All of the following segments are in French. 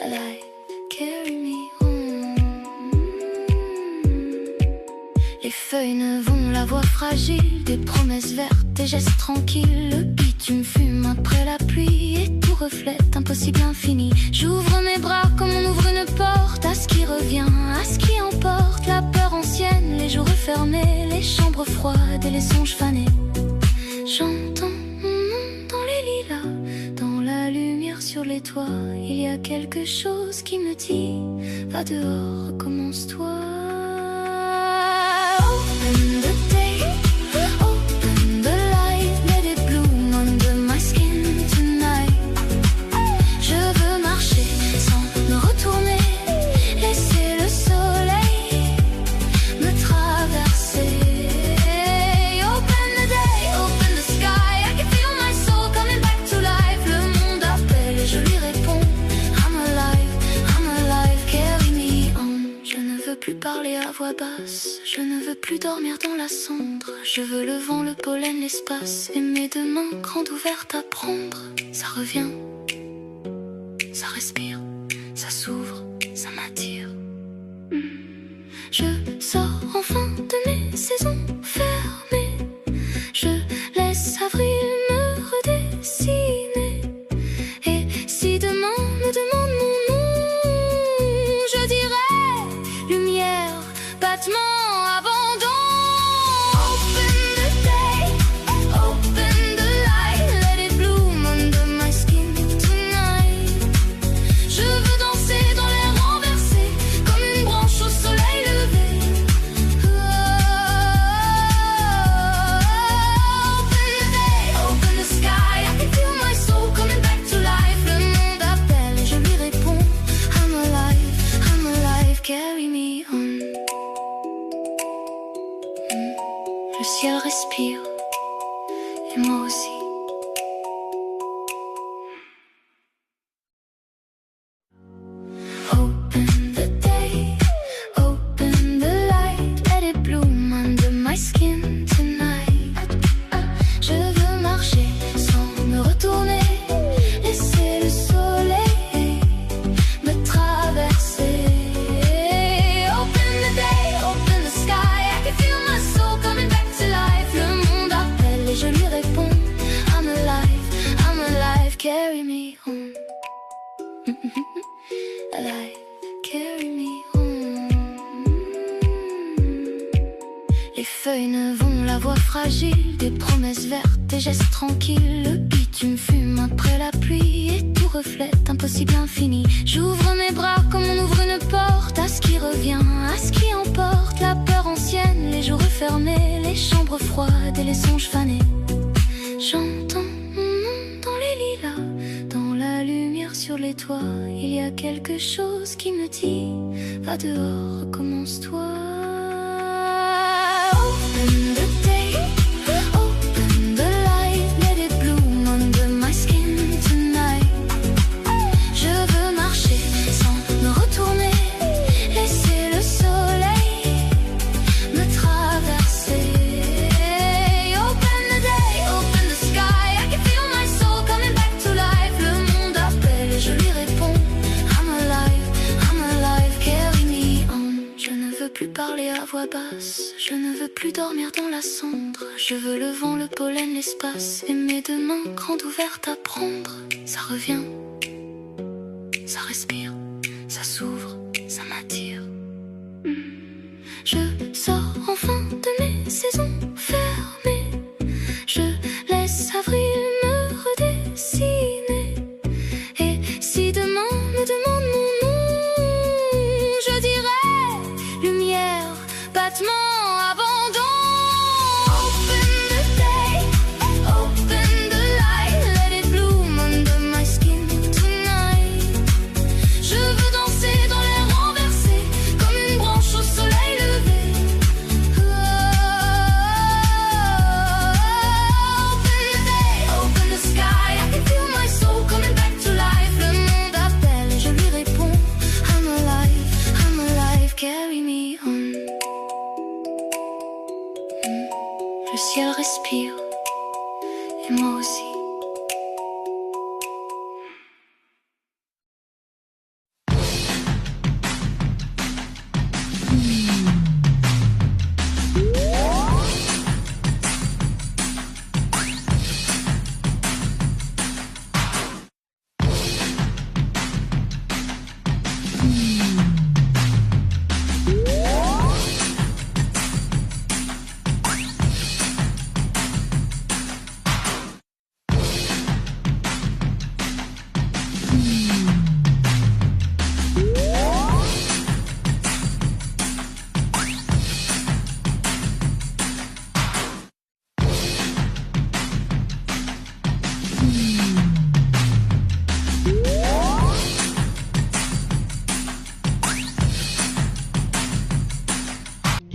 alive, carry me home. Les feuilles neuves ont la voix fragile, des promesses vertes, des gestes tranquilles. Le bitume fume après la pluie et tout reflète un possible infini. J'ouvre mes bras comme on ouvre une porte à ce qui revient, à ce qui emporte la peur ancienne, les jours refermés, les chambres froides et les songes fanés. J'entends mon nom dans les lilas, dans la lumière sur les toits. Il y a quelque chose qui me dit, va dehors, recommence-toi. Open the day, open the light, let it bloom under my skin tonight. Je veux marcher sans me retourner, laisser le soleil me traverser. Open the day, open the sky, I can feel my soul coming back to life. Le monde appelle et je lui réponds, I'm alive, carry me on. Je ne veux plus parler à voix basse, je ne veux plus dormir dans la cendre. Je veux le vent, le pollen, l'espace, et mes deux mains grandes ouvertes à prendre. Ça revient, ça respire, ça s'ouvre, ça m'attire. Je sors enfin de mes saisons fermées, je laisse avril me redessiner. Et si demain me demande mon nom, je dirai lumière, battement, abandon. Open the day, open the light, let it bloom under my skin tonight. Je veux danser dans l'air renversé, comme une branche au soleil levé. Open the day, open the sky, I can feel my soul coming back to life. Le monde appelle et je lui réponds, I'm alive, carry me on. Le ciel respire, et moi aussi. Open the day, open the light, let it bloom under my skin tonight. Je veux marcher sans me retourner, laisser le soleil me traverser. Open the day, open the sky, I can feel my soul coming back to life. Le monde appelle et je lui réponds, I'm alive, carry me home. Alive, carry me home. Les feuilles neuves ont la voix fragile, des promesses vertes, des gestes tranquilles. Le bitume fume après la pluie et tout reflète un possible infini. J'ouvre mes bras comme on ouvre une porte à ce qui revient, à ce qui emporte la peur ancienne, les jours refermés, les chambres froides et les songes fanés. J'entends mon nom dans les lilas, dans la lumière sur les toits. Il y a quelque chose qui me dit, va dehors, recommence-toi. Open the day, open the light, let it bloom under my skin tonight. Je veux marcher sans me retourner, laisser le soleil me traverser. Open the day, open the sky, I can feel my soul coming back to life. Le monde appelle et je lui réponds, I'm alive, carry me on. Je ne veux plus parler à voix basse, je ne veux plus dormir dans la cendre. Je veux le vent, le pollen, l'espace, et mes deux mains grandes ouvertes à prendre. Ça revient, ça respire, ça s'ouvre, ça m'attire. Je sors enfin de mes saisons fermées, je laisse avril me redessiner. Et si demain me demande mon nom, je dirai lumière, battement, abandon. Open the day, open the light, let it bloom under my skin tonight. Je veux danser dans l'air renversé, comme une branche au soleil.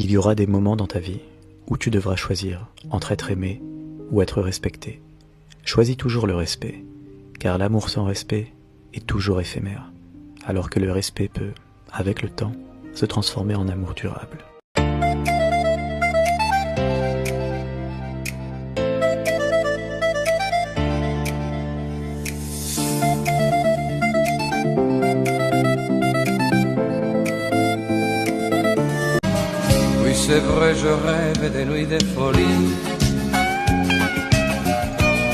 Il y aura des moments dans ta vie où tu devras choisir entre être aimé ou être respecté. Choisis toujours le respect, car l'amour sans respect est toujours éphémère, alors que le respect peut, avec le temps, se transformer en amour durable. Oui, c'est vrai, je rêve des nuits de folie,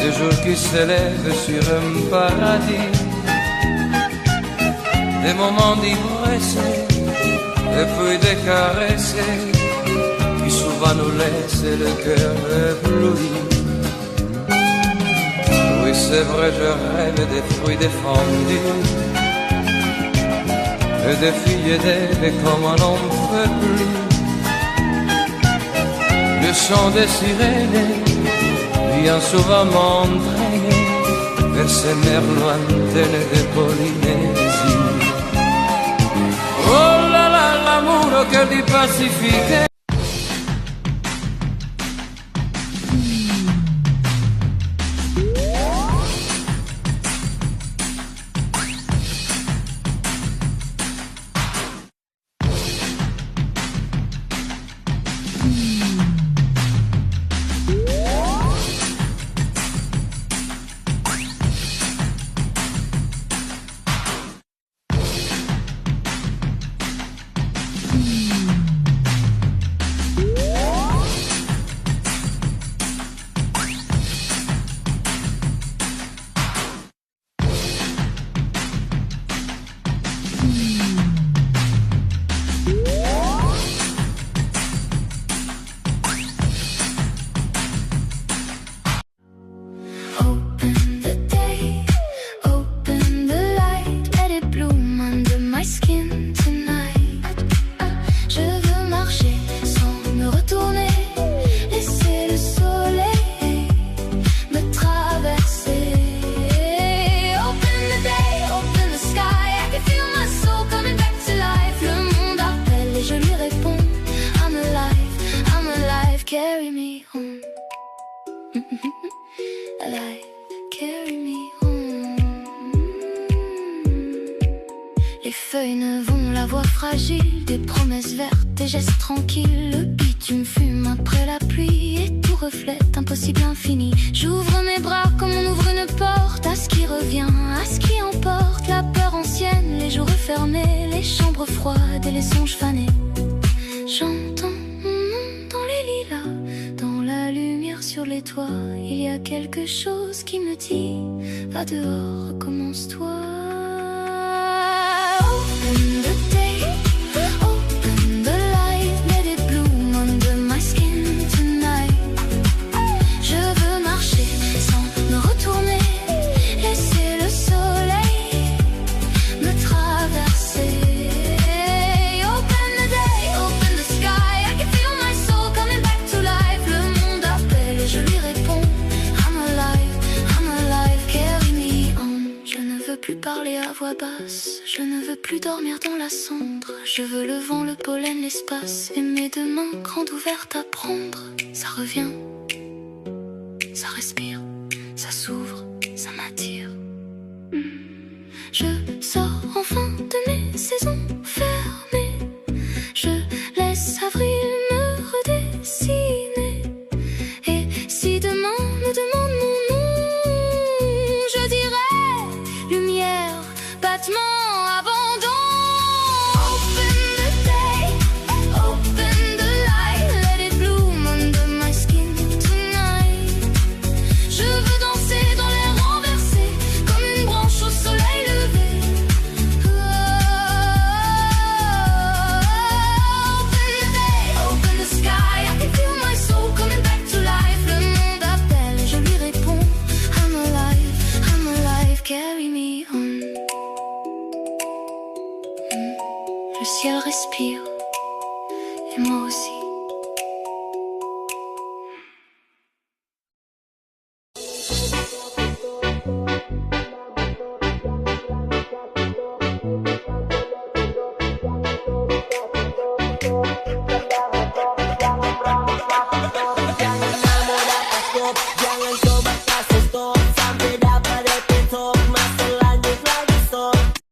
des jours qui s'élèvent sur un paradis, des moments d'ivresse et puis des caresses qui souvent nous laissent le cœur ébloui. Oui, c'est vrai, je rêve des fruits défendus et des filles d'Ève comme on n'en peut plus. Le chant des sirènes vient souvent m'entraîner vers ces mers lointaines de Polynésie. Oh là là, l'amour au cœur du Pacifique. Carry me home. Alive, carry me home. Les feuilles ne vont la voix fragile, des promesses vertes, des gestes tranquilles. Le bitume fume après la pluie et tout reflète un possible infini. J'ouvre mes bras comme on ouvre une porte à ce qui revient, à ce qui emporte la peur ancienne, les jours fermés, les chambres froides et les songes fanés. J'entends sur les toits, il y a quelque chose qui me dit va dehors, recommence-toi. Open the day, open the light, let it bloom under my skin tonight. Je veux marcher sans me retourner, laisser le soleil me traverser. Open the day, open the sky, I can feel my soul coming back to life. Le monde appelle et je lui réponds, I'm alive, carry me on. Je ne veux plus parler à voix basse, je ne veux plus dormir dans la cendre. Je veux le vent, le pollen, l'espace et mes deux mains grandes ouvertes à prendre. Ça revient, ça respire, ça s'ouvre, ça m'attire. Je sors enfin de mes saisons fermées, je laisse avril me redessiner. Et si demain me demande mon nom, je dirai lumière, battement, abandon. Open the day, open the light, let it bloom under my skin tonight. Je veux danser dans l'air renversé, comme une branche au soleil levé. Open the day, open the sky, I can feel my soul coming back to life. Le monde appelle et je lui réponds, I'm alive, carry me on. Le ciel respire, et moi aussi.